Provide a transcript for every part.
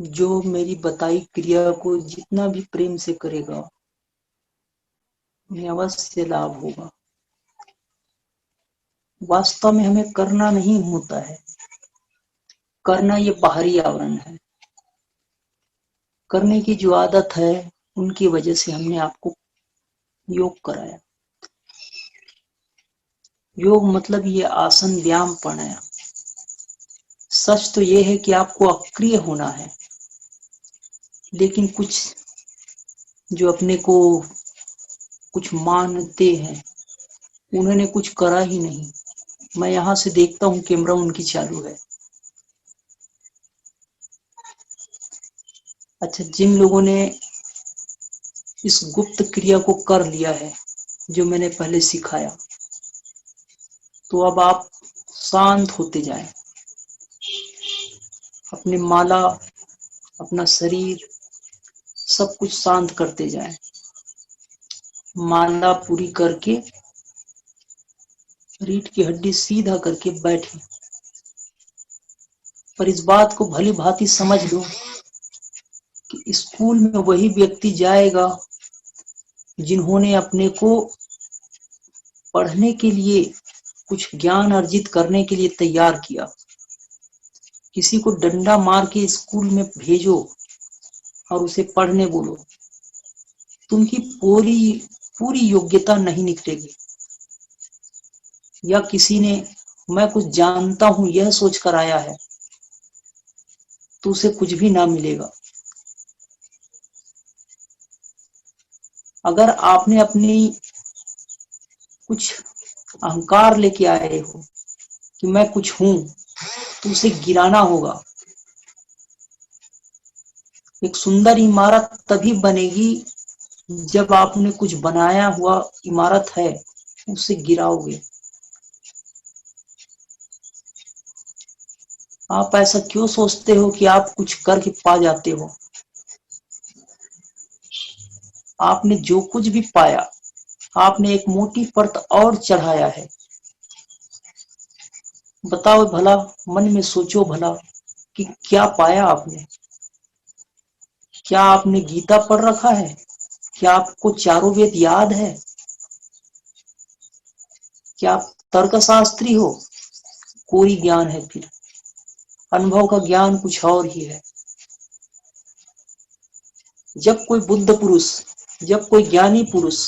जो मेरी बताई क्रिया को जितना भी प्रेम से करेगा उन्हें अवश्य लाभ होगा। वास्तव में हमें करना नहीं होता है, करना ये बाहरी आवरण है। करने की जो आदत है उनकी वजह से हमने आपको योग कराया। योग मतलब ये आसन व्यायाम प्राणायाम। सच तो ये है कि आपको अक्रिय होना है, लेकिन कुछ जो अपने को कुछ मानते हैं उन्होंने कुछ करा ही नहीं। मैं यहां से देखता हूं कैमरा उनकी चालू है। अच्छा, जिन लोगों ने इस गुप्त क्रिया को कर लिया है जो मैंने पहले सिखाया, तो अब आप शांत होते जाएं। अपने माला, अपना शरीर सब कुछ शांत करते जाएं। माला पूरी करके रीढ़ की हड्डी सीधा करके बैठे। पर इस बात को भली भांति समझ लो कि स्कूल में वही व्यक्ति जाएगा जिन्होंने अपने को पढ़ने के लिए, कुछ ज्ञान अर्जित करने के लिए तैयार किया। किसी को डंडा मार के स्कूल में भेजो और उसे पढ़ने बोलो, तुमकी पूरी पूरी योग्यता नहीं निकलेगी। या किसी ने मैं कुछ जानता हूं यह सोचकर आया है तो उसे कुछ भी ना मिलेगा। अगर आपने अपनी कुछ अहंकार लेके आए हो कि मैं कुछ हूं, तो उसे गिराना होगा। एक सुंदर इमारत तभी बनेगी जब आपने कुछ बनाया हुआ इमारत है उसे गिराओगे। आप ऐसा क्यों सोचते हो कि आप कुछ करके पा जाते हो? आपने जो कुछ भी पाया, आपने एक मोटी परत और चढ़ाया है। बताओ भला, मन में सोचो भला कि क्या पाया आपने। क्या आपने गीता पढ़ रखा है? क्या आपको चारों वेद याद है? क्या आप तर्कशास्त्री हो? कोई ज्ञान है फिर? अनुभव का ज्ञान कुछ और ही है। जब कोई बुद्ध पुरुष, जब कोई ज्ञानी पुरुष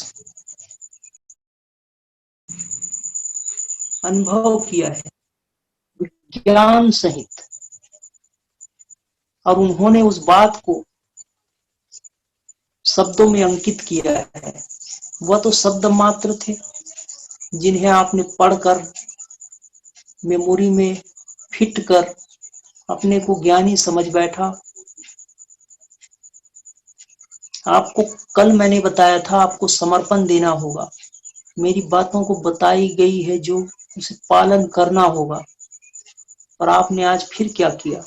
अनुभव किया है ज्ञान सहित, और उन्होंने उस बात को शब्दों में अंकित किया है, वह तो शब्द मात्र थे जिन्हें आपने पढ़कर मेमोरी में फिट कर अपने को ज्ञानी समझ बैठा। आपको कल मैंने बताया था आपको समर्पण देना होगा। मेरी बातों को बताई गई है जो उसे पालन करना होगा। और आपने आज फिर क्या किया?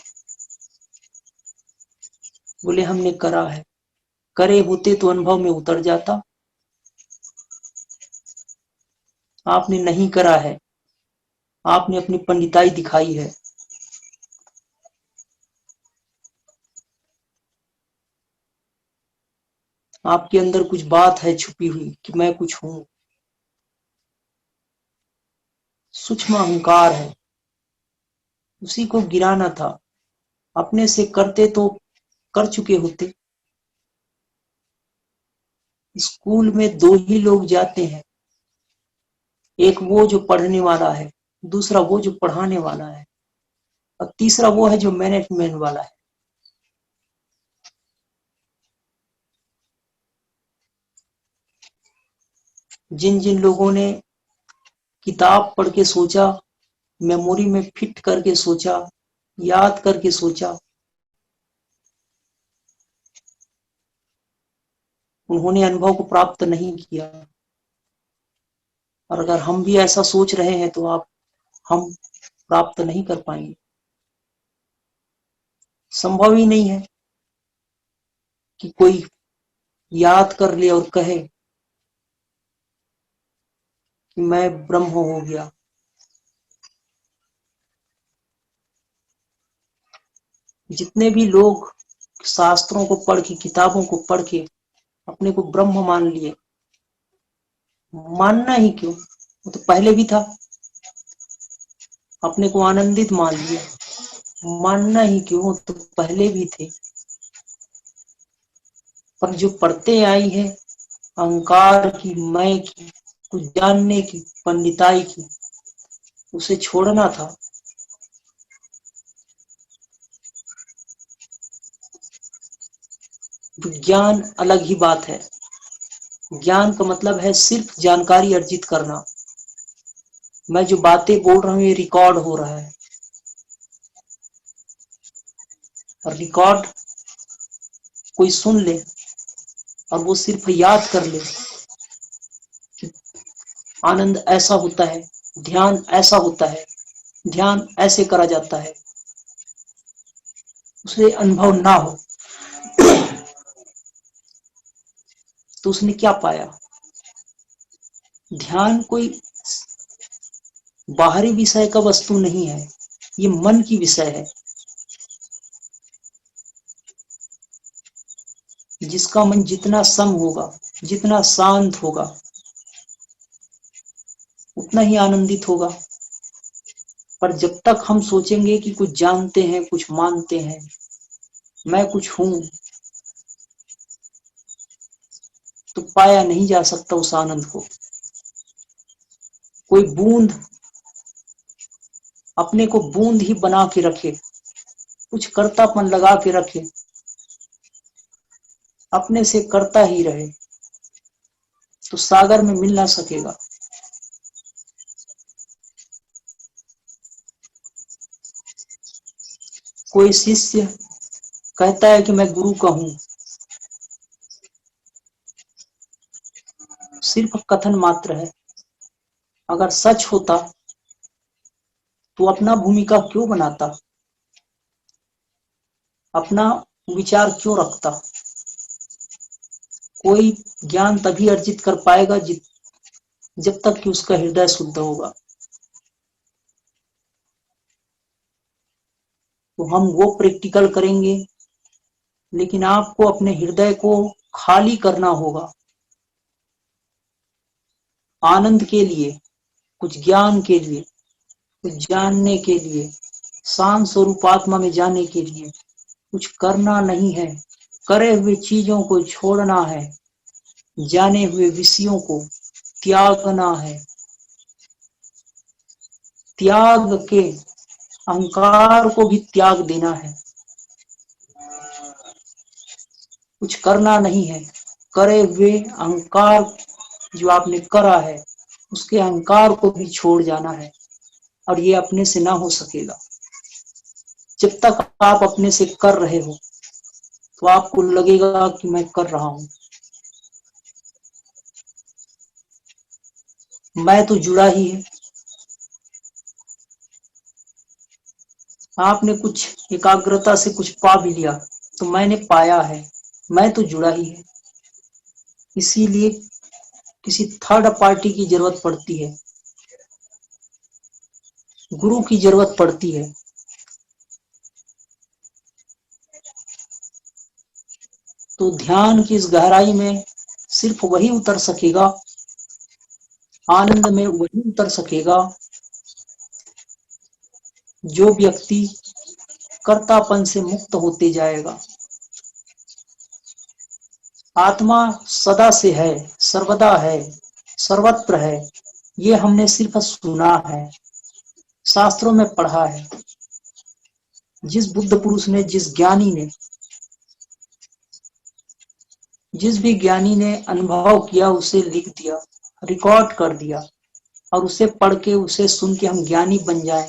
बोले हमने करा है। करे होते तो अनुभव में उतर जाता। आपने नहीं करा है, आपने अपनी पंडिताई दिखाई है। आपके अंदर कुछ बात है छुपी हुई कि मैं कुछ हूं। सूक्ष्म अहंकार है, उसी को गिराना था। अपने से करते तो कर चुके होते। स्कूल में दो ही लोग जाते हैं, एक वो जो पढ़ने वाला है, दूसरा वो जो पढ़ाने वाला है, और तीसरा वो है जो मैनेजमेंट वाला है। जिन जिन लोगों ने किताब पढ़ के सोचा, मेमोरी में फिट करके सोचा, याद करके सोचा, उन्होंने अनुभव को प्राप्त नहीं किया। और अगर हम भी ऐसा सोच रहे हैं तो आप हम प्राप्त नहीं कर पाएंगे। संभव ही नहीं है कि कोई याद कर ले और कहे कि मैं ब्रह्म हो गया। जितने भी लोग शास्त्रों को पढ़ के, किताबों को पढ़ के अपने को ब्रह्म मान लिए। मानना ही क्यों, वो तो पहले भी था। अपने को आनंदित मान लिया, मानना ही क्यों, वो तो पहले भी थे। पर जो पढ़ते आई है अहंकार की, मैं की, कुछ जानने की, पंडिताई की, उसे छोड़ना था। विज्ञान अलग ही बात है। ज्ञान का मतलब है सिर्फ जानकारी अर्जित करना। मैं जो बातें बोल रहा हूँ ये रिकॉर्ड हो रहा है, और रिकॉर्ड कोई सुन ले और वो सिर्फ याद कर ले कि आनंद ऐसा होता है, ध्यान ऐसा होता है, ध्यान ऐसे करा जाता है, उसे अनुभव ना हो तो उसने क्या पाया। ध्यान कोई बाहरी विषय का वस्तु नहीं है, ये मन की विषय है। जिसका मन जितना सम होगा, जितना शांत होगा, उतना ही आनंदित होगा। पर जब तक हम सोचेंगे कि कुछ जानते हैं, कुछ मानते हैं, मैं कुछ हूं, तो पाया नहीं जा सकता उस आनंद को। कोई बूंद अपने को बूंद ही बना के रखे, कुछ कर्तापन लगा के रखे, अपने से करता ही रहे, तो सागर में मिल ना सकेगा। कोई शिष्य कहता है कि मैं गुरु का हूं, सिर्फ कथन मात्र है। अगर सच होता तो अपना भूमिका क्यों बनाता, अपना विचार क्यों रखता। कोई ज्ञान तभी अर्जित कर पाएगा जब तक कि उसका हृदय शुद्ध होगा। तो हम वो प्रैक्टिकल करेंगे, लेकिन आपको अपने हृदय को खाली करना होगा, आनंद के लिए, कुछ ज्ञान के लिए, कुछ जानने के लिए, शांत स्वरूप आत्मा में जाने के लिए। कुछ करना नहीं है, करे हुए चीजों को छोड़ना है, जाने हुए विषयों को त्यागना है। त्याग के अहंकार को भी त्याग देना है। कुछ करना नहीं है, करे हुए अहंकार जो आपने करा है उसके अहंकार को भी छोड़ जाना है, और ये अपने से ना हो सकेगा। जब तक आप अपने से कर रहे हो तो आपको लगेगा कि मैं कर रहा हूं, मैं तो जुड़ा ही है। आपने कुछ एकाग्रता से कुछ पा भी लिया तो मैंने पाया है, मैं तो जुड़ा ही है। इसीलिए किसी थर्ड पार्टी की जरूरत पड़ती है, गुरु की जरूरत पड़ती है। तो ध्यान की इस गहराई में सिर्फ वही उतर सकेगा, आनंद में वही उतर सकेगा जो व्यक्ति कर्तापन से मुक्त होते जाएगा। आत्मा सदा से है, सर्वदा है, सर्वत्र है, ये हमने सिर्फ सुना है, शास्त्रों में पढ़ा है। जिस बुद्ध पुरुष ने, जिस भी ज्ञानी ने अनुभव किया उसे लिख दिया, रिकॉर्ड कर दिया, और उसे पढ़ के, उसे सुन के हम ज्ञानी बन जाए,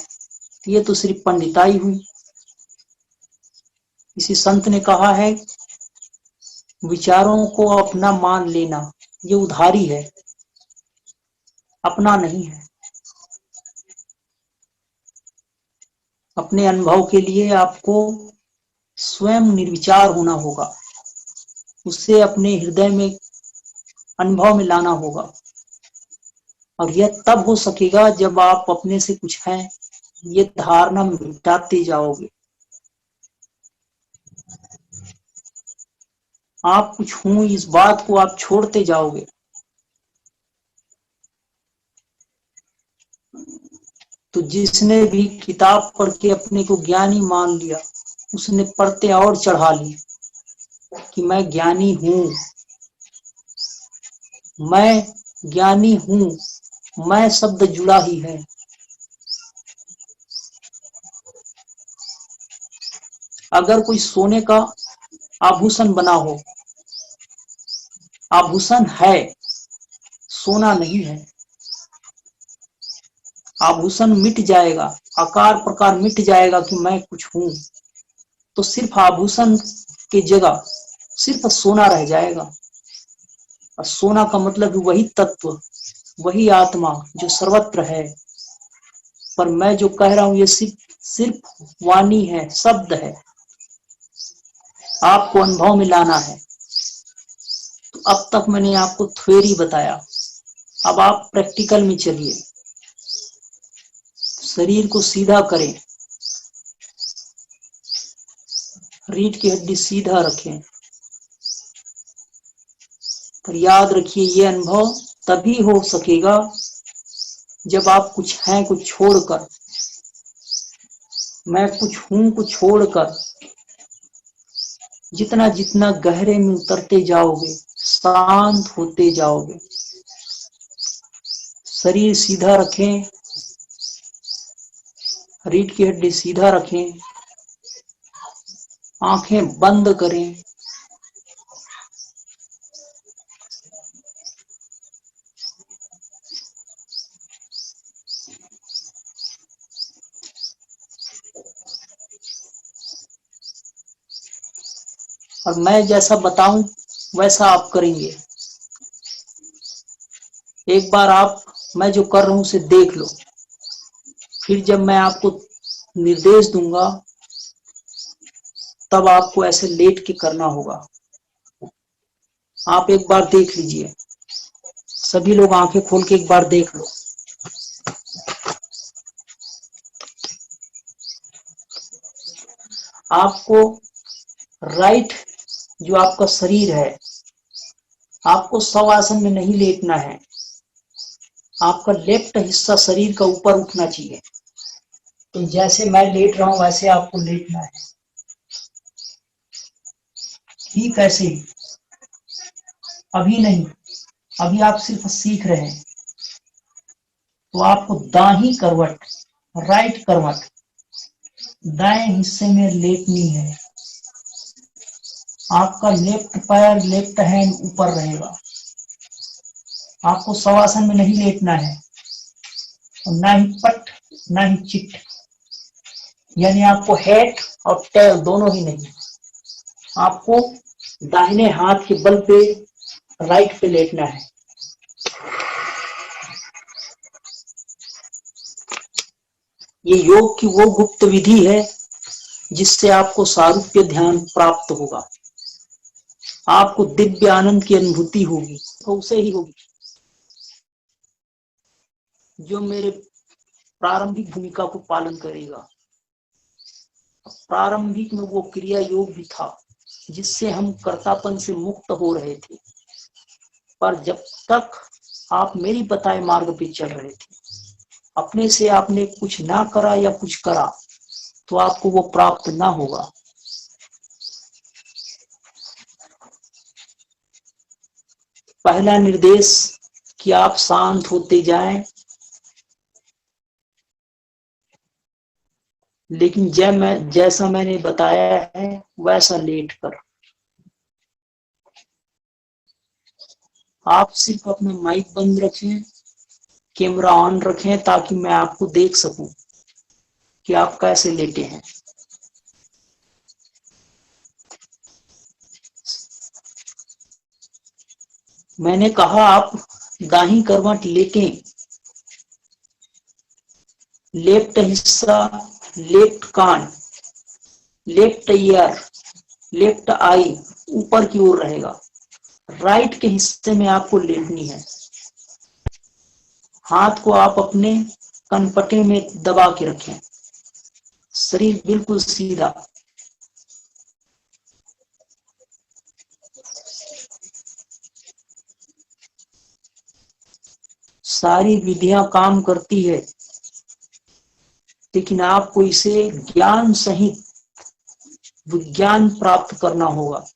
तो ये तो सिर्फ पंडिताई हुई। किसी संत ने कहा है, विचारों को अपना मान लेना ये उधारी है, अपना नहीं है। अपने अनुभव के लिए आपको स्वयं निर्विचार होना होगा, उससे अपने हृदय में अनुभव में लाना होगा। और यह तब हो सकेगा जब आप अपने से कुछ हैं ये धारणा मिटाते जाओगे। आप कुछ हूं, इस बात को आप छोड़ते जाओगे। तो जिसने भी किताब पढ़ के अपने को ज्ञानी मान लिया, उसने पढ़ते और चढ़ा ली कि मैं ज्ञानी हूं, मैं ज्ञानी हूं, मैं शब्द जुड़ा ही है। अगर कोई सोने का आभूषण बना हो, आभूषण है, सोना नहीं है। आभूषण मिट जाएगा, आकार प्रकार मिट जाएगा कि मैं कुछ हूं, तो सिर्फ आभूषण की जगह सिर्फ सोना रह जाएगा। और सोना का मतलब वही तत्व, वही आत्मा जो सर्वत्र है। पर मैं जो कह रहा हूं ये सिर्फ वाणी है, शब्द है, आपको अनुभव में लाना है। तो अब तक मैंने आपको थ्योरी बताया, अब आप प्रैक्टिकल में चलिए। शरीर को सीधा करें, रीढ़ की हड्डी सीधा रखें। पर याद रखिए, ये अनुभव तभी हो सकेगा जब आप कुछ हैं को छोड़कर, मैं कुछ हूं को छोड़कर जितना जितना गहरे में उतरते जाओगे, शांत होते जाओगे। शरीर सीधा रखें, रीढ़ की हड्डी सीधा रखें, आंखें बंद करें। और मैं जैसा बताऊं वैसा आप करेंगे। एक बार आप, मैं जो कर रहा हूं उसे देख लो, फिर जब मैं आपको निर्देश दूंगा तब आपको ऐसे लेट के करना होगा। आप एक बार देख लीजिए, सभी लोग आंखें खोल के एक बार देख लो। आपको राइट जो आपका शरीर है, आपको शवासन में नहीं लेटना है। आपका लेफ्ट हिस्सा शरीर का ऊपर उठना चाहिए। तो जैसे मैं लेट रहा हूं वैसे आपको लेटना है, ठीक ऐसे ही। अभी नहीं, अभी आप सिर्फ सीख रहे हैं। तो आपको दाहिनी करवट, राइट करवट दाएं हिस्से में लेटनी है। आपका लेफ्ट पैर, लेफ्ट हैंड ऊपर रहेगा। आपको शवासन में नहीं लेटना है, और ना ही पट ना ही चिट, यानी आपको हेड और टेल दोनों ही नहीं। आपको दाहिने हाथ के बल पे राइट पे लेटना है। ये योग की वो गुप्त विधि है जिससे आपको सारूप्य ध्यान प्राप्त होगा, आपको दिव्य आनंद की अनुभूति होगी। तो उसे ही होगी जो मेरे प्रारंभिक भूमिका को पालन करेगा। प्रारंभिक में वो क्रिया योग भी था जिससे हम कर्तापन से मुक्त हो रहे थे। पर जब तक आप मेरी बताए मार्ग पे चल रहे थे, अपने से आपने कुछ ना करा या कुछ करा तो आपको वो प्राप्त ना होगा। पहला निर्देश कि आप शांत होते जाएं, लेकिन जैसा मैंने बताया है वैसा लेट कर। आप सिर्फ अपना माइक बंद रखें, कैमरा ऑन रखें, ताकि मैं आपको देख सकूं कि आप कैसे लेटे हैं। मैंने कहा आप दाहिनी करवट लेटें, लेफ्ट हिस्सा, लेफ्ट कान, लेफ्ट ईयर, लेफ्ट आई ऊपर की ओर रहेगा। राइट के हिस्से में आपको लेटनी है। हाथ को आप अपने कनपटे में दबा के रखें, शरीर बिल्कुल सीधा। सारी विधियां काम करती है, लेकिन आपको इसे ज्ञान सहित विज्ञान प्राप्त करना होगा।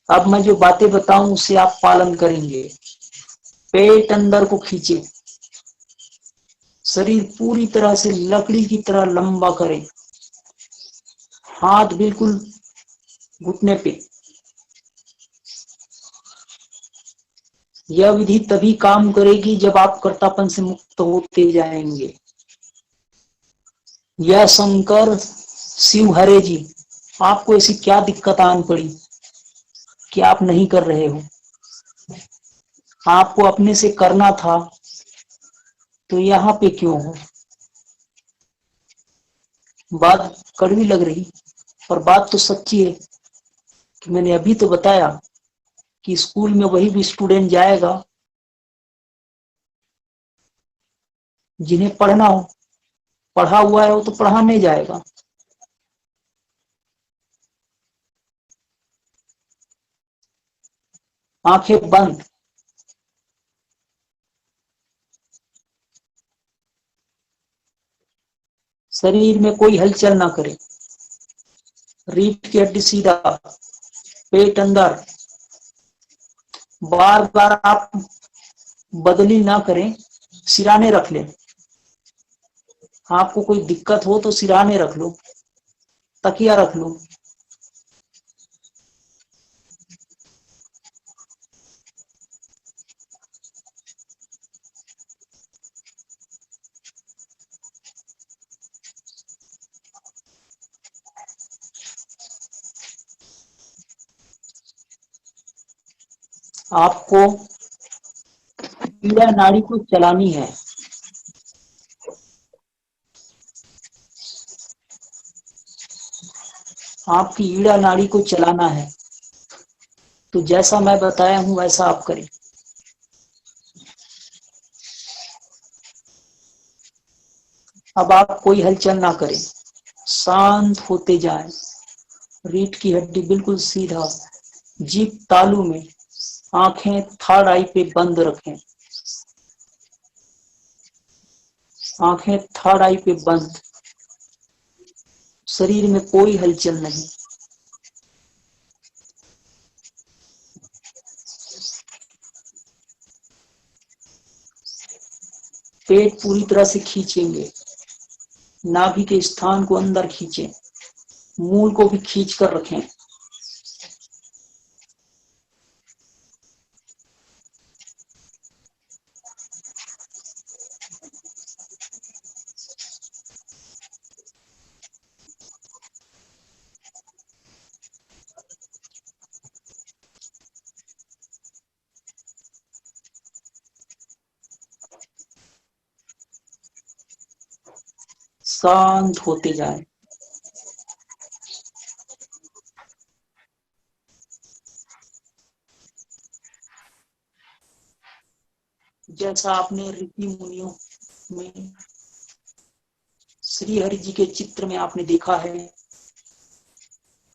अब मैं जो बातें बताऊं उसे आप पालन करेंगे। पेट अंदर को खींचे, शरीर पूरी तरह से लकड़ी की तरह लंबा करें, हाथ बिल्कुल घुटने पे। यह विधि तभी काम करेगी जब आप कर्तापन से मुक्त होते जाएंगे। यह शंकर शिव हरे जी, आपको ऐसी क्या दिक्कत आन पड़ी कि आप नहीं कर रहे हो? आपको अपने से करना था तो यहाँ पे क्यों हो? बात कड़वी लग रही, पर बात तो सच्ची है कि मैंने अभी तो बताया कि स्कूल में वही भी स्टूडेंट जाएगा जिन्हें पढ़ना हो। पढ़ा हुआ है वो तो पढ़ाने जाएगा। आंखें बंद, शरीर में कोई हलचल ना करें, रीढ़ की हड्डी सीधा, पेट अंदर। बार बार आप बदली ना करें, सिराने रख लें। आपको कोई दिक्कत हो तो सिराने रख लो, तकिया रख लो। आपको ईड़ा नाड़ी को चलानी है। आपकी ईड़ा नाड़ी को चलाना है, तो जैसा मैं बताया हूं वैसा आप करें। अब आप कोई हलचल ना करें, शांत होते जाएं। रीढ़ की हड्डी बिल्कुल सीधा, जीभ तालू में, आंखें थर्ड आई पे बंद रखें। आंखें थर्ड आई पे बंद, शरीर में कोई हलचल नहीं। पेट पूरी तरह से खींचेंगे, नाभि के स्थान को अंदर खींचें, मूल को भी खींच कर रखें। शांत होते जाएं। जैसा आपने ऋषि मुनियों में श्री हरि जी के चित्र में आपने देखा है,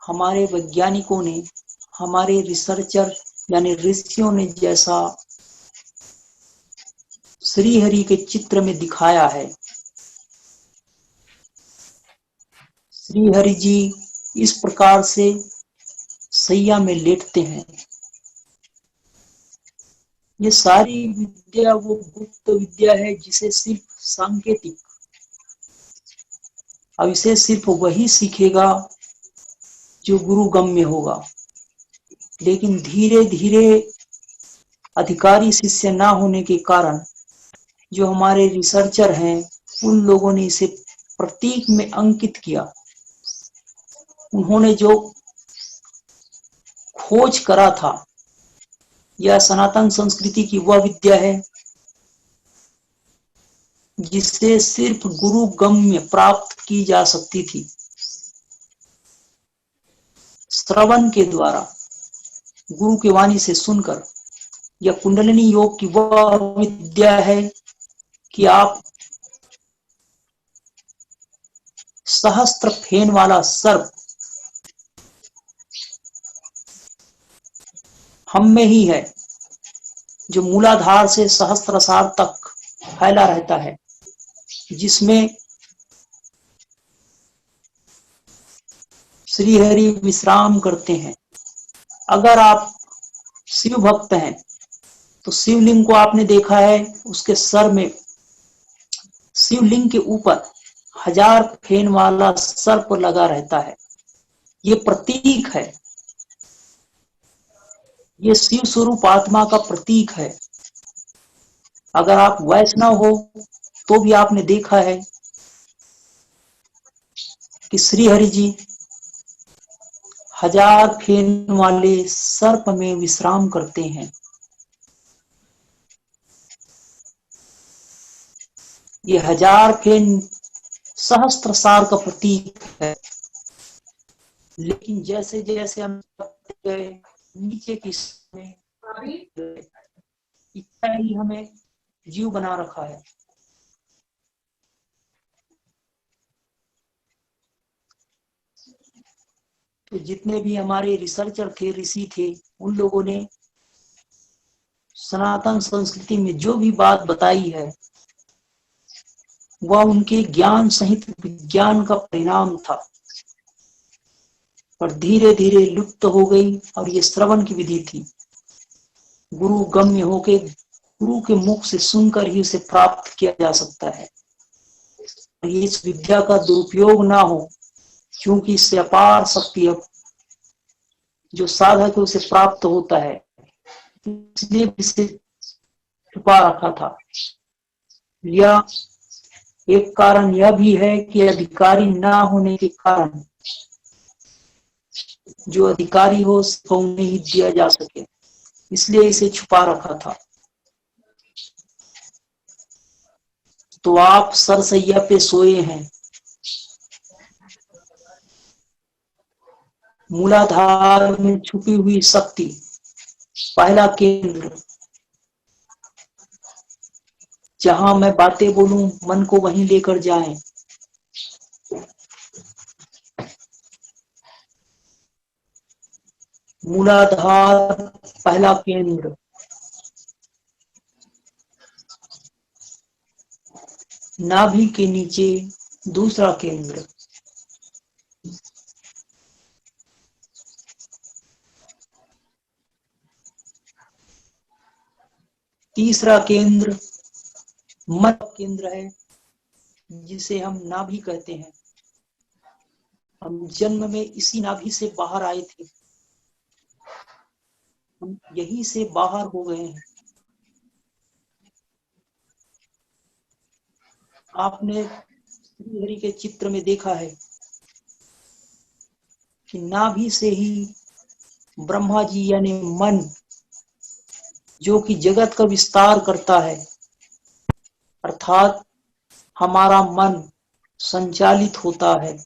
हमारे वैज्ञानिकों ने, हमारे रिसर्चर यानी ऋषियों ने जैसा श्री हरि के चित्र में दिखाया है, श्री हरि जी इस प्रकार से सैया में लेटते हैं। ये सारी विद्या वो गुप्त विद्या है जिसे सिर्फ सांकेतिक, अब इसे सिर्फ वही सीखेगा जो गुरु गम्य होगा। लेकिन धीरे धीरे अधिकारी शिष्य ना होने के कारण जो हमारे रिसर्चर हैं उन लोगों ने इसे प्रतीक में अंकित किया। उन्होंने जो खोज करा था, यह सनातन संस्कृति की वह विद्या है जिससे सिर्फ गुरु गम्य प्राप्त की जा सकती थी, श्रवण के द्वारा, गुरु की वाणी से सुनकर। यह कुंडलिनी योग की वह विद्या है कि आप सहस्त्र फेन वाला सर्प हम में ही है, जो मूलाधार से सहस्त्रसार तक फैला रहता है, जिसमें श्री हरि विश्राम करते हैं। अगर आप शिव भक्त हैं तो शिवलिंग को आपने देखा है, उसके सर में शिवलिंग के ऊपर 1000 फेन वाला सर्प लगा रहता है। ये प्रतीक है, ये शिव स्वरूप आत्मा का प्रतीक है। अगर आप वैष्णव हो तो भी आपने देखा है कि श्री हरि जी 1000 फेन वाले सर्प में विश्राम करते हैं। ये 1000 फेन सहस्त्रसार का प्रतीक है। लेकिन जैसे जैसे हम गए नीचे की में, इतना ही हमें जीव बना रखा है। तो जितने भी हमारे रिसर्चर थे, ऋषि थे, उन लोगों ने सनातन संस्कृति में जो भी बात बताई है वह उनके ज्ञान सहित विज्ञान का परिणाम था, पर धीरे धीरे लुप्त हो गई। और ये श्रवण की विधि थी, गुरु गम्य होके गुरु के मुख से सुनकर ही उसे प्राप्त किया जा सकता है। ये इस विद्या का दुरुपयोग ना हो, क्योंकि इससे अपार शक्ति अब जो साधक है उसे प्राप्त होता है, इसलिए इसे छुपा रखा था। या एक कारण यह भी है कि अधिकारी ना होने के कारण जो अधिकारी हो उसको नहीं दिया जा सके, इसलिए इसे छुपा रखा था। तो आप सरसैया पे सोए हैं, मूलाधार में छुपी हुई शक्ति, पहला केंद्र, जहां मैं बातें बोलूं मन को वहीं लेकर जाएं। मूलाधार पहला केंद्र, नाभि के नीचे दूसरा केंद्र, तीसरा केंद्र मध्य केंद्र है, जिसे हम नाभि कहते हैं। हम जन्म में इसी नाभि से बाहर आए थे, हम यहीं से बाहर हो गए हैं। आपने श्री हरि के चित्र में देखा है कि नाभि से ही ब्रह्मा जी यानी मन, जो कि जगत का विस्तार करता है, अर्थात हमारा मन संचालित होता है।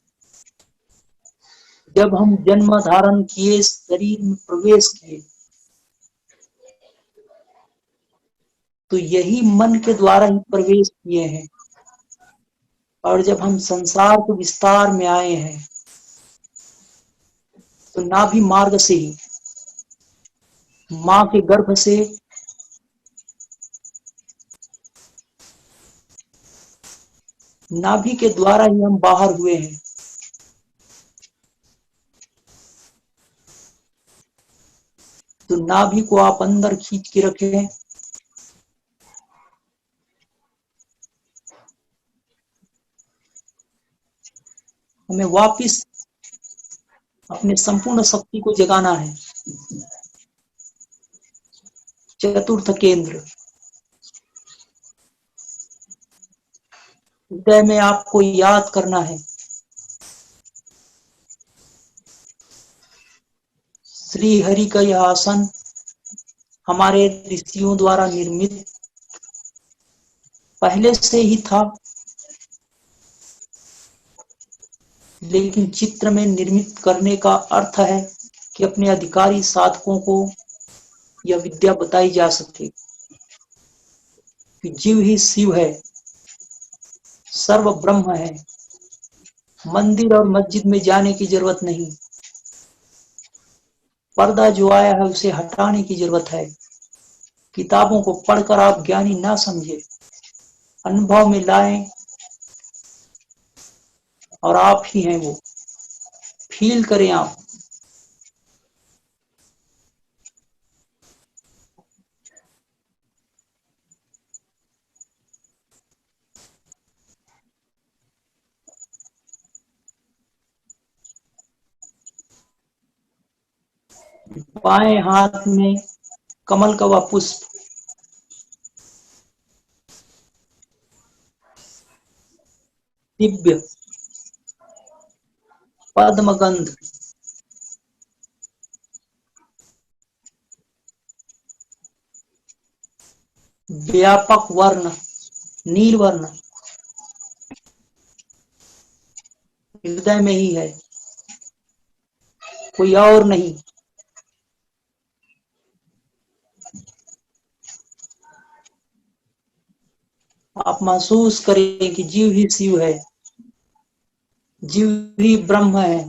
जब हम जन्म धारण किए, शरीर में प्रवेश किए, तो यही मन के द्वारा ही प्रवेश किए हैं। और जब हम संसार के विस्तार में आए हैं तो नाभि मार्ग से ही, माँ के गर्भ से नाभि के द्वारा ही हम बाहर हुए हैं। तो नाभि को आप अंदर खींच के रखें। हमें वापिस अपने संपूर्ण शक्ति को जगाना है। चतुर्थ केंद्र, हृदय में आपको याद करना है, श्री हरि का यह आसन हमारे ऋषियों द्वारा निर्मित पहले से ही था, लेकिन चित्र में निर्मित करने का अर्थ है कि अपने अधिकारी साधकों को यह विद्या बताई जा सके कि जीव ही शिव है, सर्व ब्रह्म है, मंदिर और मस्जिद में जाने की जरूरत नहीं। पर्दा जो आया है उसे हटाने की जरूरत है। किताबों को पढ़कर आप ज्ञानी ना समझे, अनुभव में लाएं और आप ही हैं वो। फील करें आप। बाएं हाथ में कमल का वह पुष्प, दिव्य पद्मगंध, व्यापक वर्ण नील वर्ण हृदय में ही है, कोई और नहीं। आप महसूस करें कि जीव ही शिव है, जीव ही ब्रह्म है।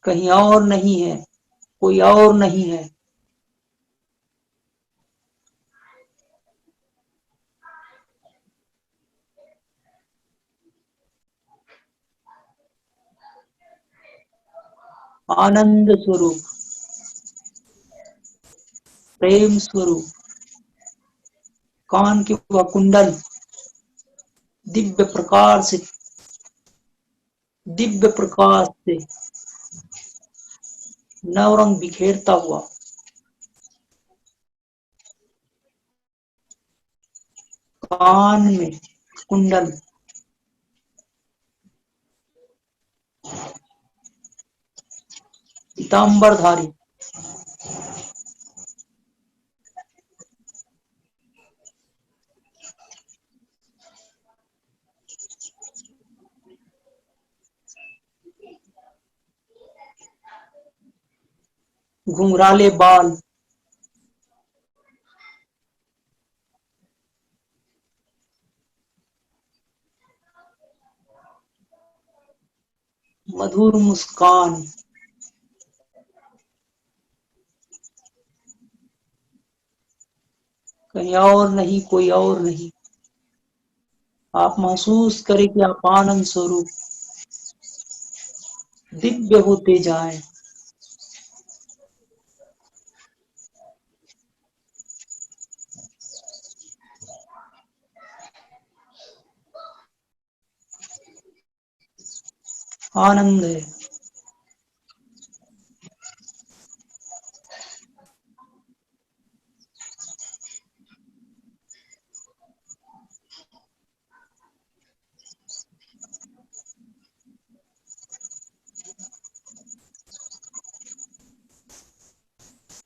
कहीं और नहीं है, कोई और नहीं है। आनंद स्वरूप, प्रेम स्वरूप, कान के वह कुंडल दिव्य प्रकाश से, दिव्य प्रकाश से नवरंग बिखेरता हुआ। कान में कुंडल, पीताम्बरधारी, घुंघराले बाल, मधुर मुस्कान, कहीं और नहीं, कोई और नहीं। आप महसूस करें कि आप आनंद स्वरूप दिव्य होते जाएं। आनंद है।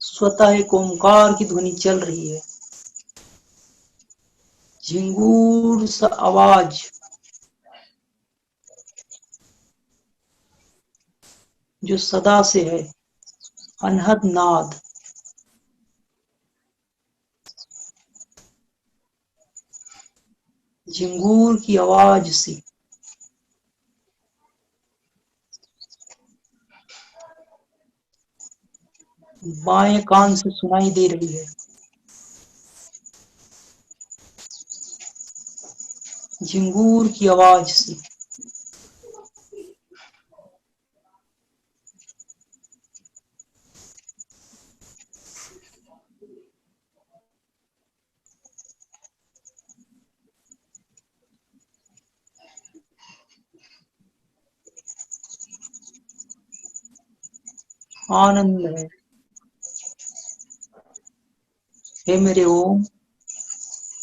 स्वतः एक ओंकार की ध्वनि चल रही है, झिंगूर सा आवाज जो सदा से है, अनहद नाद, झिंगूर की आवाज सी बाएं कान से सुनाई दे रही है। झिंगूर की आवाज सी। आनंद है। हे मेरे ओम,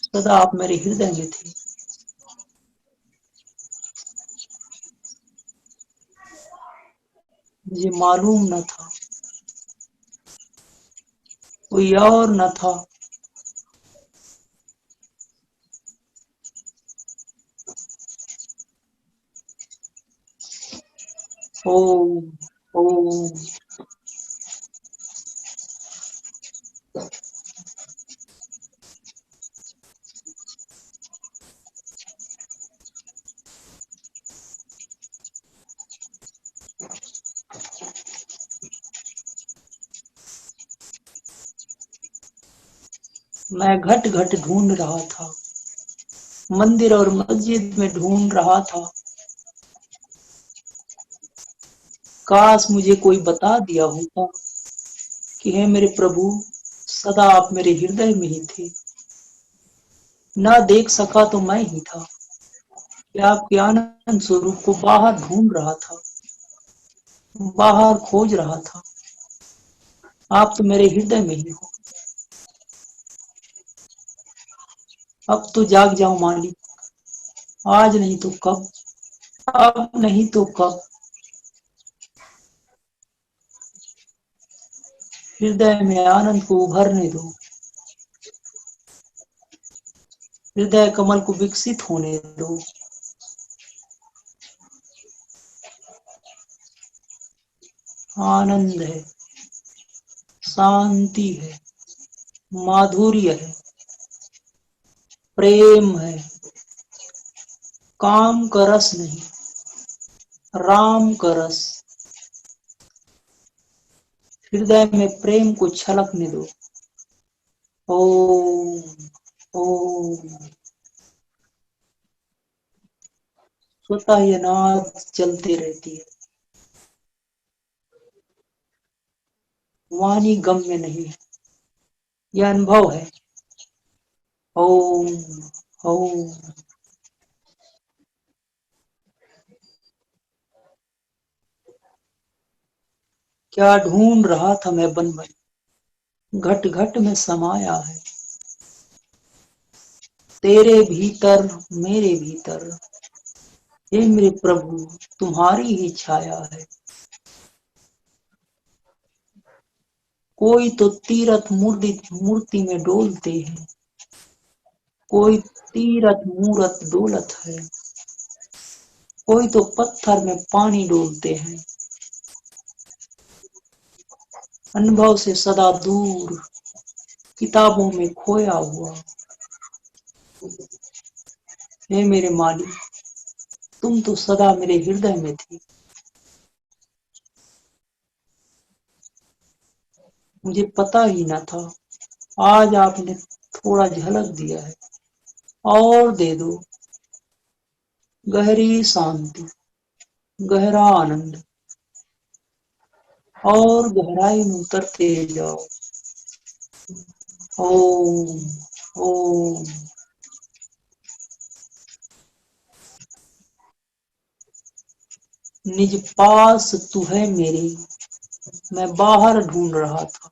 सदा आप मेरे हृदय में थे। मुझे मालूम न था, कोई और न था। ओम ओम। मैं घट घट ढूंढ रहा था, मंदिर और मस्जिद में ढूंढ रहा था। काश मुझे कोई बता दिया होता कि हे मेरे प्रभु, सदा आप मेरे हृदय में ही थे। ना देख सका तो मैं ही था कि आपके आनंद स्वरूप को बाहर ढूंढ रहा था, बाहर खोज रहा था। आप तो मेरे हृदय में ही हो। अब तो जाग जाओ मालिक, आज नहीं तो कब, अब नहीं तो कब। हृदय में आनंद को उभरने दो, हृदय कमल को विकसित होने दो। आनंद है, शांति है, माधुर्य है, प्रेम है, काम का रस नहीं, राम का रस। हृदय में प्रेम को छलकने दो। ओम ओम। स्वतः ये नाद चलते रहती है, वाणी गम्य नहीं है, यह अनुभव है। ओम ओम। क्या ढूंढ रहा था मैं बन बन, घट घट में समाया है। तेरे भीतर, मेरे भीतर, हे मेरे प्रभु, तुम्हारी ही छाया है। कोई तो तीरथ मूर्ति में डोलते हैं, कोई तीरथ मूरत डोलत है, कोई तो पत्थर में पानी डोलते हैं। अनुभव से सदा दूर, किताबों में खोया हुआ, हे मेरे मालिक, तुम तो सदा मेरे हृदय में थे। मुझे पता ही न था, आज आपने थोड़ा झलक दिया है। और दे दो गहरी शांति, गहरा आनंद, और गहराई में उतरते जाओ। ओम ओम। निज पास तू है मेरे, मैं बाहर ढूंढ रहा था।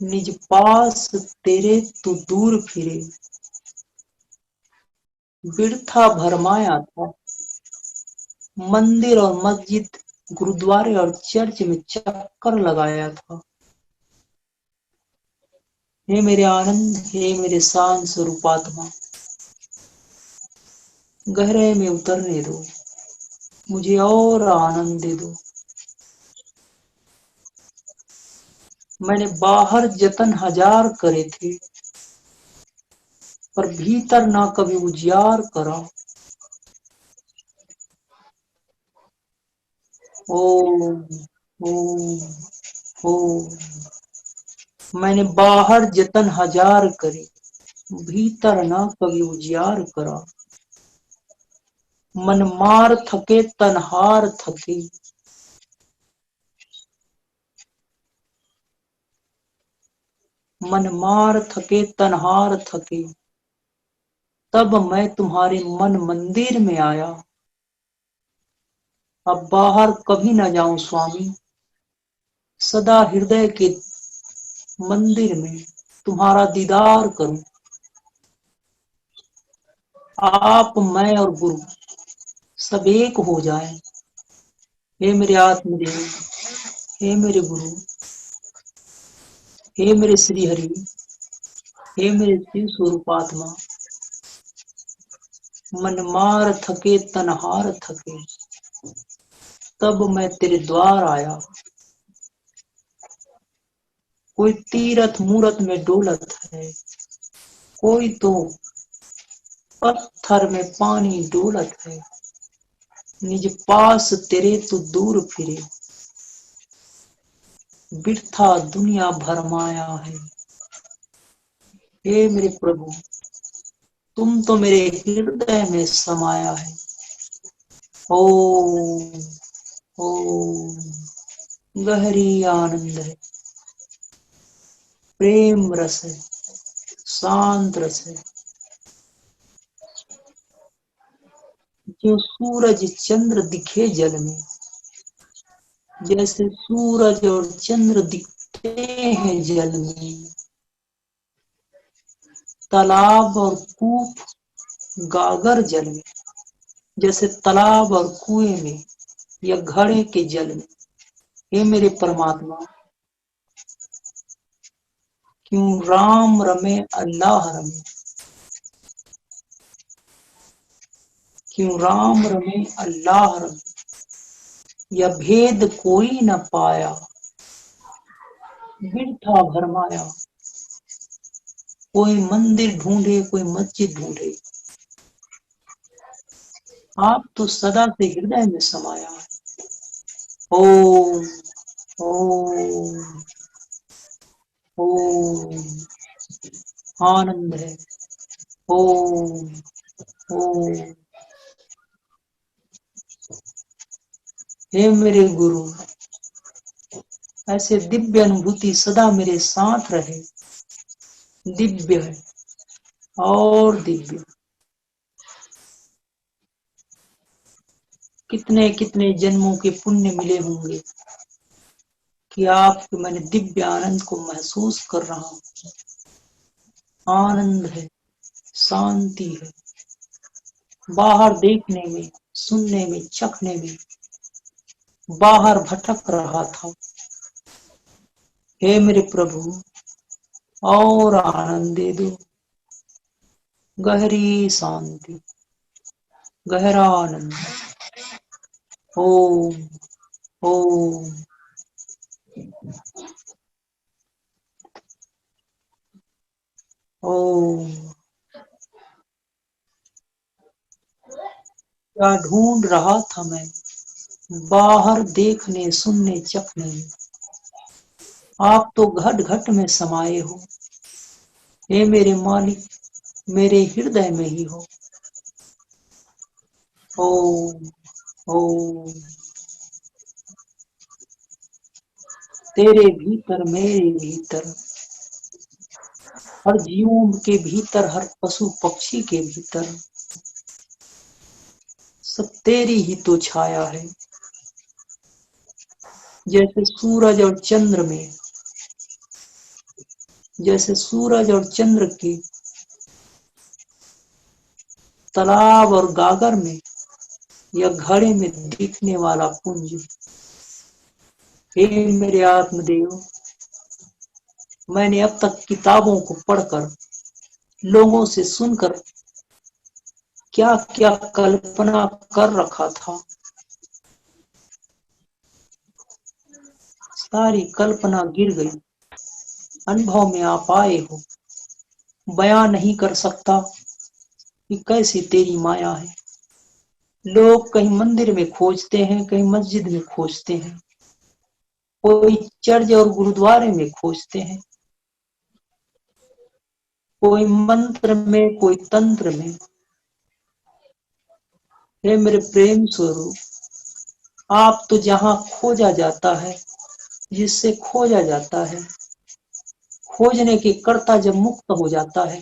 निज पास तेरे तू दूर फिरे, बिरथा भरमाया था। मंदिर और मस्जिद, गुरुद्वारे और चर्च में चक्कर लगाया था। हे मेरे आनंद, हे मेरे शांत स्वरूप आत्मा, गहरे में उतरने दो, मुझे और आनंद दे दो। मैंने बाहर जतन हजार करे थे, पर भीतर ना कभी उजियार करा। ओम ओम ओम। मैंने बाहर जतन हजार करे, भीतर ना कभी उजियार करा। मन मार थके तन हार थके, मन मार थके तन हार थके। तब मैं तुम्हारे मन मंदिर में आया। अब बाहर कभी न जाऊं स्वामी, सदा हृदय के मंदिर में तुम्हारा दीदार करूं। आप, मैं और गुरु सब एक हो जाएं। हे मेरे आत्मदेव, हे मेरे गुरु, हे मेरे श्री हरि, हे मेरे शिव स्वरूप आत्मा। मन मार थके तन हार थके, तब मैं तेरे द्वार आया। कोई तीरथ मूरत में डोलत है, कोई तो पत्थर में पानी डोलत है। निज पास तेरे तो दूर फिरे, बिरथा दुनिया भरमाया है। हे मेरे प्रभु, तुम तो मेरे हृदय में समाया है। ओम ओम। गहरी आनंद है, प्रेम रस है, शांत रस है। जो सूरज चंद्र दिखे जल में, जैसे सूरज और चंद्र दिखते हैं जल में, तालाब और कूप गागर जल में, जैसे तालाब और कुएं में या घड़े के जल में। हे मेरे परमात्मा, क्यों राम रमे अल्लाह रमे, क्यों राम रमे अल्लाह रमे, यह भेद कोई न पाया, बिरथा भरमाया। कोई मंदिर ढूंढे, कोई मस्जिद ढूंढे, आप तो सदा से हृदय में समाया है। ओम ओम ओम। आनंद है। ओम ओम। हे मेरे गुरु, ऐसे दिव्य अनुभूति सदा मेरे साथ रहे। दिव्य है और दिव्य। कितने कितने जन्मों के पुण्य मिले होंगे कि आपके मैंने दिव्य आनंद को महसूस कर रहा हूँ। आनंद है, शांति है। बाहर देखने में, सुनने में, चखने में बाहर भटक रहा था। हे मेरे प्रभु, और आनंद दे दो। गहरी शांति, गहरा आनंद। ओम ओम ओम। क्या ढूंढ रहा था मैं बाहर देखने, सुनने, चखने में, आप तो घट घट में समाये हो। हे मेरे मालिक, मेरे हृदय में ही हो। ओम ओम। तेरे भीतर, मेरे भीतर, हर जीवों के भीतर, हर पशु पक्षी के भीतर सब तेरी ही तो छाया है। जैसे सूरज और चंद्र में, जैसे सूरज और चंद्र के तालाब और गागर में या घड़े में दिखने वाला पुंज। हे मेरे आत्मदेव, मैंने अब तक किताबों को पढ़कर, लोगों से सुनकर क्या क्या कल्पना कर रखा था। सारी कल्पना गिर गई। अनुभव में आप आए हो। बयां नहीं कर सकता कि कैसी तेरी माया है। लोग कहीं मंदिर में खोजते हैं, कहीं मस्जिद में खोजते हैं, कोई चर्च और गुरुद्वारे में खोजते हैं, कोई मंत्र में, कोई तंत्र में। हे मेरे प्रेम स्वरूप, आप तो जहां खोजा जाता है, जिससे खोजा जाता है, खोजने के कर्ता जब मुक्त हो जाता है,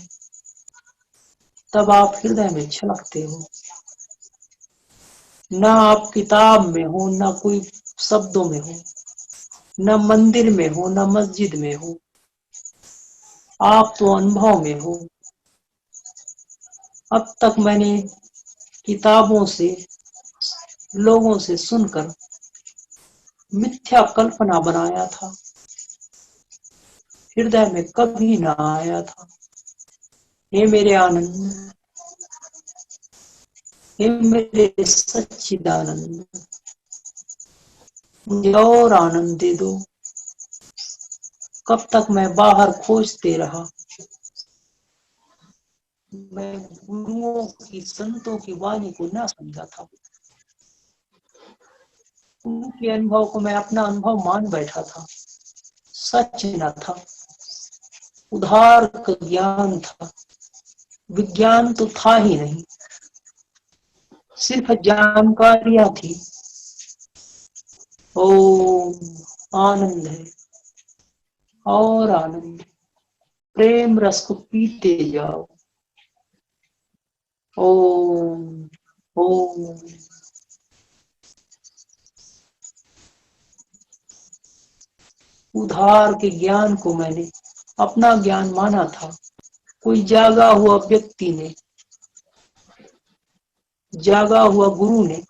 तब आप हृदय में छलकते हो। न आप किताब में हो, न कोई शब्दों में हो, न मंदिर में हो, न मस्जिद में हो, आप तो अनुभव में हो। अब तक मैंने किताबों से, लोगों से सुनकर मिथ्या कल्पना बनाया था, हृदय में कभी ना आया था। हे मेरे आनंद, हे मेरे सच्चिदानंद, मुझे और आनंद दे दो। कब तक मैं बाहर खोजते रहा, मैं गुरुओं की, संतों की वाणी को ना समझा था। उनके अनुभव को मैं अपना अनुभव मान बैठा था। सच न था, उधार का ज्ञान था, विज्ञान तो था ही नहीं, सिर्फ जानकारियां थी। ओ आनंद है और आनंद, प्रेम रस को पीते जाओ। ओम ओम। उधार के ज्ञान को मैंने अपना ज्ञान माना था। कोई जागा हुआ व्यक्ति ने, जागा हुआ गुरु ने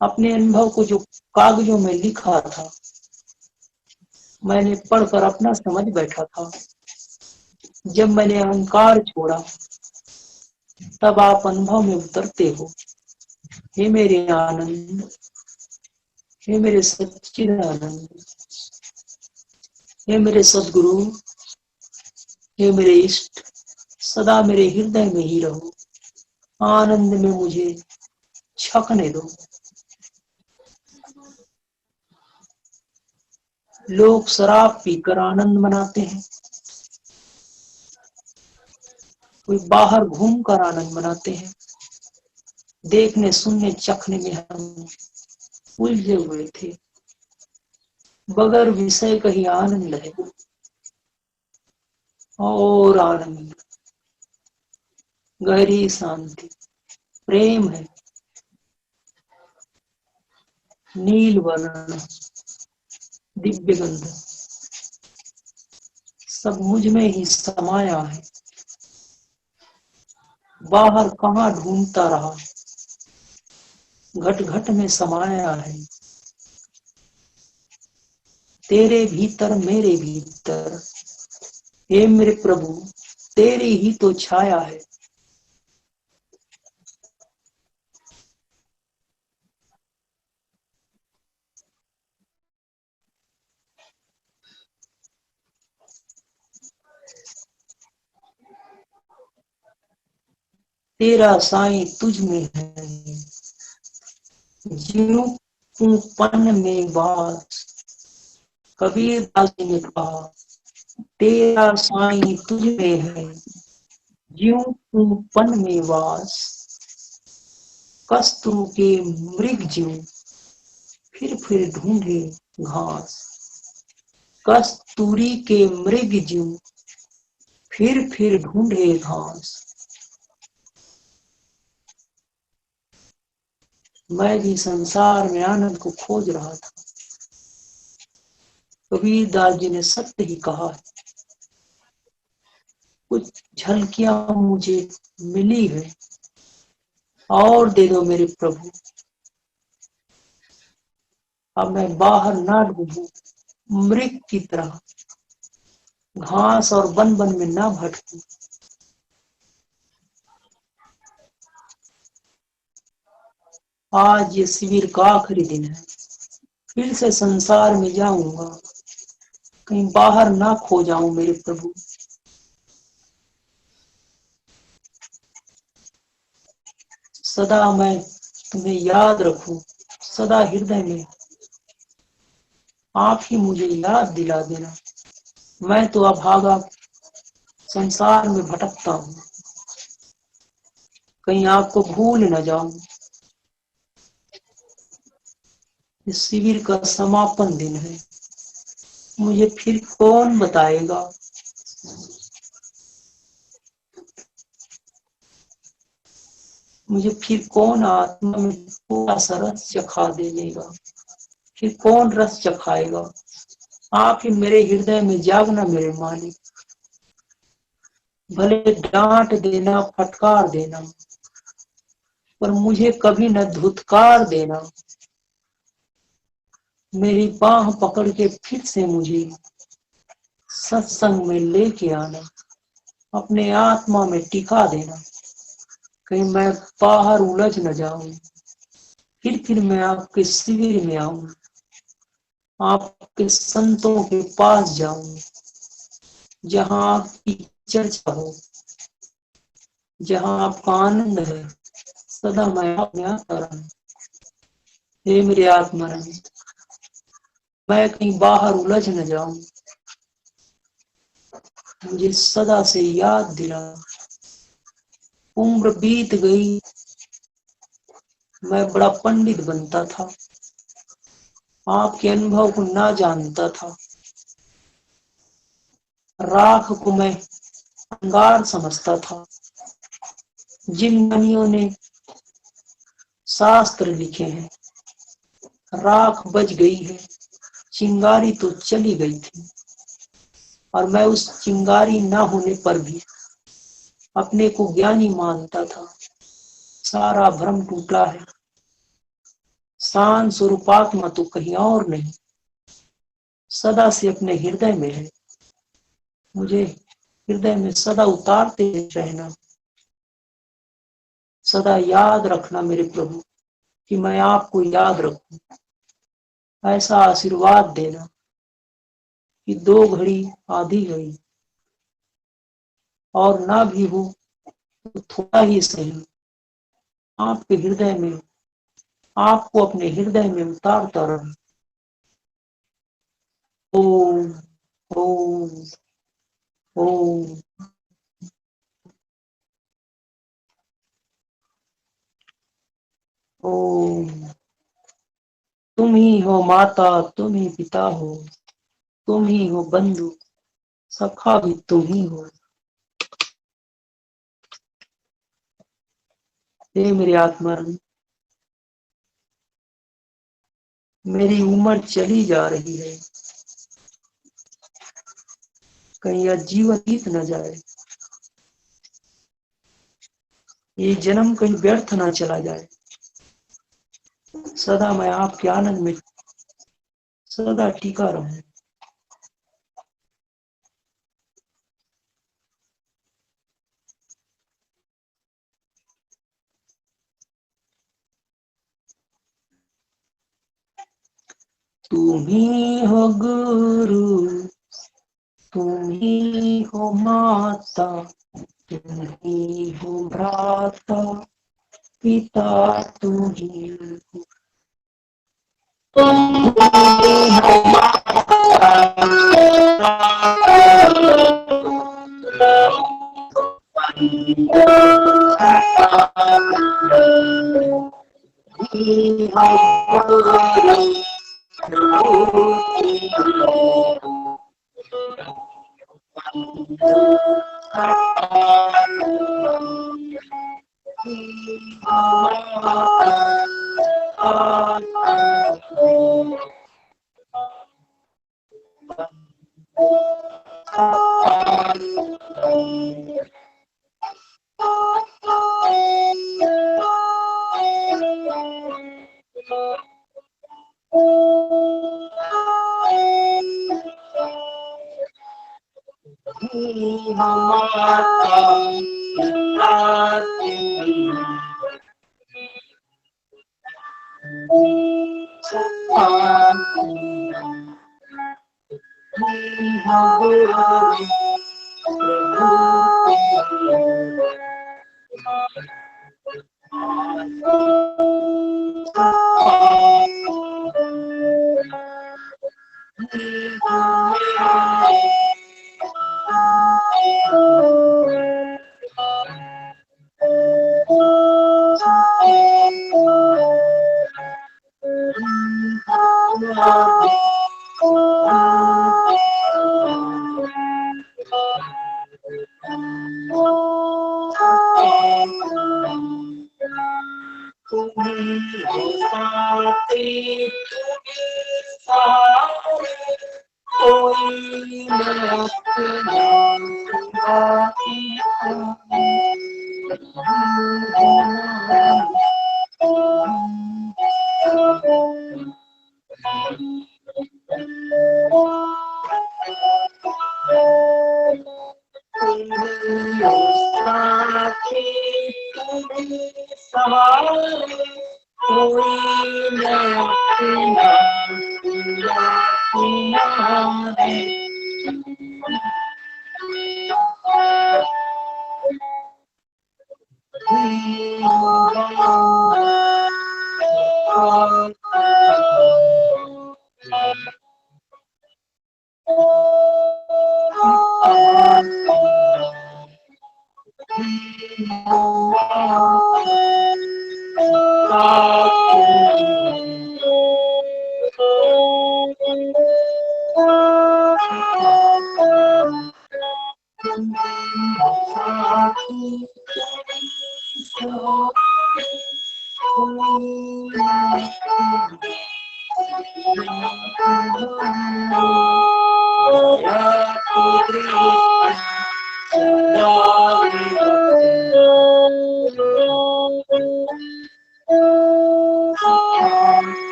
अपने अनुभव को जो कागजों में लिखा था, मैंने पढ़कर अपना समझ बैठा था। जब मैंने अहंकार छोड़ा, तब आप अनुभव में उतरते हो। हे मेरे आनंद, हे मेरे सच्चिदानंद, हे मेरे सदगुरु, हे मेरे इष्ट, सदा मेरे हृदय में ही रहो। आनंद में मुझे छकने दो। लोग शराब पीकर आनंद मनाते हैं, कोई बाहर घूमकर आनंद मनाते हैं। देखने सुनने चखने में हम उलझे हुए थे। बगैर विषय का ही आनंद है और आनंद, गहरी शांति, प्रेम है, नील वर्ण, दिव्य गंध, सब मुझ में ही समाया है। बाहर कहाँ ढूंढता रहा, घट घट में समाया है। तेरे भीतर मेरे भीतर, हे मेरे प्रभु, तेरी ही तो छाया है। तेरा साईं तुझ में है, जीऊं पन में वास। कबीर दास ने कहा, तेरा साईं तुझ में है, जीऊं पन में वास। कस्तू के मृग जीव फिर ढूंढे घास। कस्तूरी के मृग जीव फिर ढूंढे घास। मैं भी संसार में आनंद को खोज रहा था। कबीर दास जी ने सत्य ही कहा है। कुछ झलकियां मुझे मिली है, और दे दो मेरे प्रभु। अब मैं बाहर ना ढूंढूं, मृग की तरह घास और वन वन में ना भटकूं। आज ये शिविर का आखिरी दिन है, फिर से संसार में जाऊंगा, कहीं बाहर ना खो जाऊं मेरे प्रभु। सदा मैं तुम्हें याद रखूं, सदा हृदय में आप ही मुझे याद दिला देना। मैं तो अभागा संसार में भटकता हूँ, कहीं आपको भूल न जाऊं। इस शिविर का समापन दिन है, मुझे फिर कौन बताएगा, मुझे फिर कौन आत्मा में पूरा सा रस चखा देगा, फिर कौन रस चखाएगा। आप ही मेरे हृदय में जागना मेरे मालिक। भले डांट देना, फटकार देना, पर मुझे कभी न धुतकार देना। मेरी बाह पकड़ के फिर से मुझे सत्संग में लेके आना, अपने आत्मा में टिका देना, कहीं मैं बाहर उलझ न जाऊं। फिर मैं आपके शिविर में आऊं, आपके संतों के पास जाऊं, जहां आपकी चर्चा हो, जहां आपका आनंद है। सदा मैं आप में आता रहूं। हे मेरे आत्मरण, मैं कहीं बाहर उलझ न जाऊं, मुझे सदा से याद दिला। उम्र बीत गई, मैं बड़ा पंडित बनता था, आपके अनुभव को ना जानता था। राख को मैं अंगार समझता था, जिन मुनियों ने शास्त्र लिखे हैं। राख बज गई है, चिंगारी तो चली गई थी, और मैं उस चिंगारी ना होने पर भी अपने को ज्ञानी मानता था। सारा भ्रम टूटा है, शांत स्वरूपात्मा तो कहीं और नहीं, सदा से अपने हृदय में है। मुझे हृदय में सदा उतारते रहना, सदा याद रखना मेरे प्रभु, कि मैं आपको याद रखूं। ऐसा आशीर्वाद देना कि 2 घड़ी आधी घड़ी और ना भी हो तो थोड़ा ही सही, आपके हृदय में, आपको अपने हृदय में उतारता रहूं। ओम ओम ओम। ओम। तुम ही हो माता, तुम ही पिता हो, तुम ही हो बंधु, सखा भी तुम ही हो। हे मेरे आत्मरण, मेरी उम्र चली जा रही है, कहीं यह जीवन बीत न जाए, ये जन्म कहीं व्यर्थ ना चला जाए। सदा मैं आपके आनंद में सदा टिका रहूं। तुम ही हो गुरु, तुम ही हो माता, तुम ही हो भ्राता, पिता तुम ही हो। तुम ही हो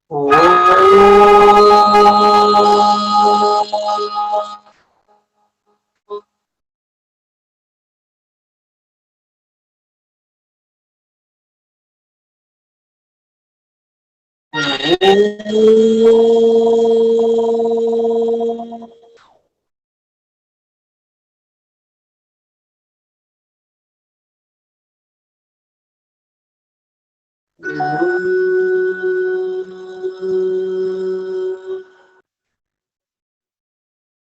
Oh